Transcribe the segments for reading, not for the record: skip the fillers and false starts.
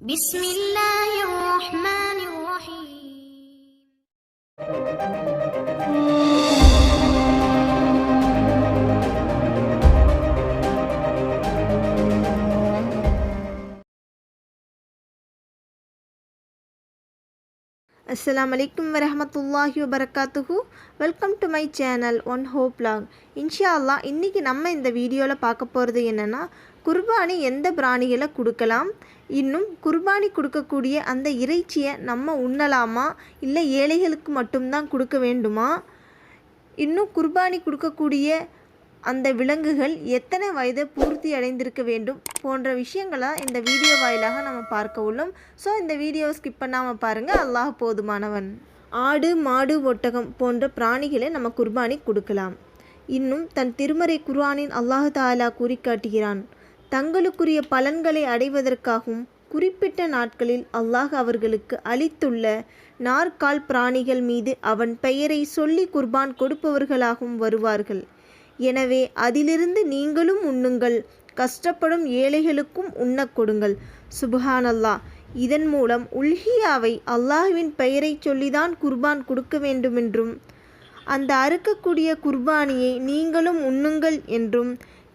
بسم الله الرحمن الرحيم. Assalamu alaikum warahmatullahi wabarakatuhu. Welcome to my channel one hope log. இன்ஷா இன்றைக்கி நம்ம இந்த வீடியோவில் பார்க்க போகிறது என்னென்னா, குர்பானி எந்த பிராணிகளை கொடுக்கலாம், இன்னும் குர்பானி கொடுக்கக்கூடிய அந்த இறைச்சியை நம்ம உண்ணலாமா இல்லை ஏழைகளுக்கு மட்டும்தான் கொடுக்க வேண்டுமா, இன்னும் குர்பானி கொடுக்கக்கூடிய அந்த விலங்குகள் எத்தனை வயதை பூர்த்தி அடைந்திருக்க வேண்டும் போன்ற விஷயங்களை இந்த வீடியோ வாயிலாக நம்ம பார்க்க உள்ளோம். ஸோ இந்த வீடியோவை ஸ்கிப் பண்ணாமல் பாருங்கள். அல்லாஹ் போதுமானவன். ஆடு, மாடு, ஒட்டகம் போன்ற பிராணிகளை நம்ம குர்பானி கொடுக்கலாம். இன்னும் தன் திருமறை குர்ஆனின் அல்லாஹ் தஆலா கூறி காட்டுகிறான், தங்களுக்குரிய பலன்களை அடைவதற்காகவும் குறிப்பிட்ட நாட்களில் அல்லாஹ் அவர்களுக்கு அளித்துள்ள நாற்கால் பிராணிகள் மீது அவன் பெயரை சொல்லி குர்பான் கொடுப்பவர்களாகவும் வருவார்கள். எனவே அதிலிருந்து நீங்களும் உண்ணுங்கள், கஷ்டப்படும் ஏழைகளுக்கும் உண்ணக் கொடுங்கள். சுப்ஹானல்லாஹ். இதன் மூலம் உல்ஹியாவை அல்லாஹ்வின் பெயரை சொல்லிதான் குர்பான் கொடுக்க வேண்டுமென்றும், அந்த அறுக்கக்கூடிய குர்பானியை நீங்களும் உண்ணுங்கள் என்றும்,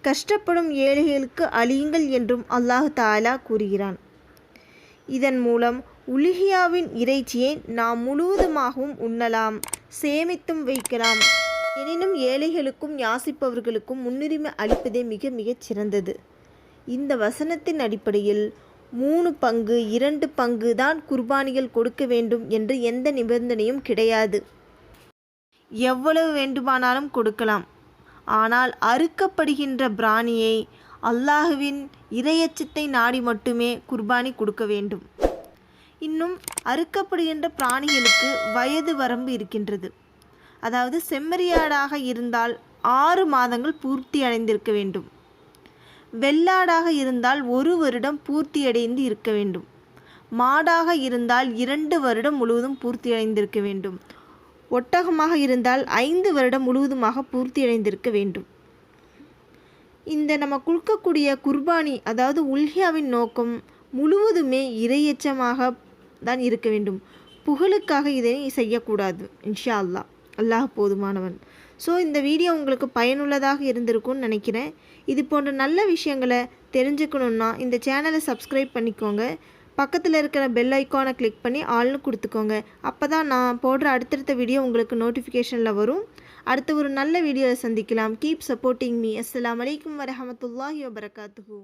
கஷ்டப்படும் ஏழைகளுக்கு அழியுங்கள் என்றும் அல்லாஹ் தஆலா கூறுகிறான். இதன் மூலம் உல்ஹியாவின் இறைச்சியை நாம் முழுவதுமாகவும் உண்ணலாம், சேமித்தும் வைக்கலாம். எனினும் ஏழைகளுக்கும் யாசிப்பவர்களுக்கும் முன்னுரிமை அளிப்பதே மிக மிகச் சிறந்தது. இந்த வசனத்தின் அடிப்படையில் 3 பங்கு 2 பங்கு தான் குர்பானிகள் கொடுக்க வேண்டும் என்று எந்த நிபந்தனையும் கிடையாது. எவ்வளவு வேண்டுமானாலும் கொடுக்கலாம். ஆனால் அறுக்கப்படுகின்ற பிராணியை அல்லாஹ்வின் இறையச்சத்தை நாடி மட்டுமே குர்பானி கொடுக்க வேண்டும். இன்னும் அறுக்கப்படுகின்ற பிராணிகளுக்கு வயது வரம்பு இருக்கின்றது. அதாவது செம்மறியாடாக இருந்தால் 6 மாதங்கள் பூர்த்தி அடைந்திருக்க வேண்டும். வெள்ளாடாக இருந்தால் 1 வருடம் பூர்த்தி அடைந்து இருக்க வேண்டும். மாடாக இருந்தால் 2 வருடம் முழுவதும் பூர்த்தி அடைந்திருக்க வேண்டும். ஒட்டகமாக இருந்தால் 5 வருடம் முழுவதுமாக பூர்த்தி அடைந்திருக்க வேண்டும். இந்த நம்ம கொடுக்கக்கூடிய குர்பானி, அதாவது உல்ஹியாவின் நோக்கம் முழுவதுமே இறையச்சமாக தான் இருக்க வேண்டும். புகழுக்காக இதை செய்யக்கூடாது. இன்ஷா அல்லாஹ். அல்லாஹ் போதுமானவன். ஸோ இந்த வீடியோ உங்களுக்கு பயனுள்ளதாக இருந்திருக்கும்னு நினைக்கிறேன். இது போன்ற நல்ல விஷயங்களை தெரிஞ்சுக்கணுன்னா இந்த சேனலை சப்ஸ்கிரைப் பண்ணிக்கோங்க. பக்கத்தில் இருக்கிற பெல் ஐக்கானை கிளிக் பண்ணி ஆல்னு கொடுத்துக்கோங்க. அப்போ தான் நான் போடுற அடுத்தடுத்த வீடியோ உங்களுக்கு நோட்டிஃபிகேஷனில் வரும். அடுத்த ஒரு நல்ல வீடியோவில் சந்திக்கலாம். Keep supporting me. அஸ்ஸலாமு அலைக்கும் வரஹமத்துல்லாஹி வபரகாத்துஹு.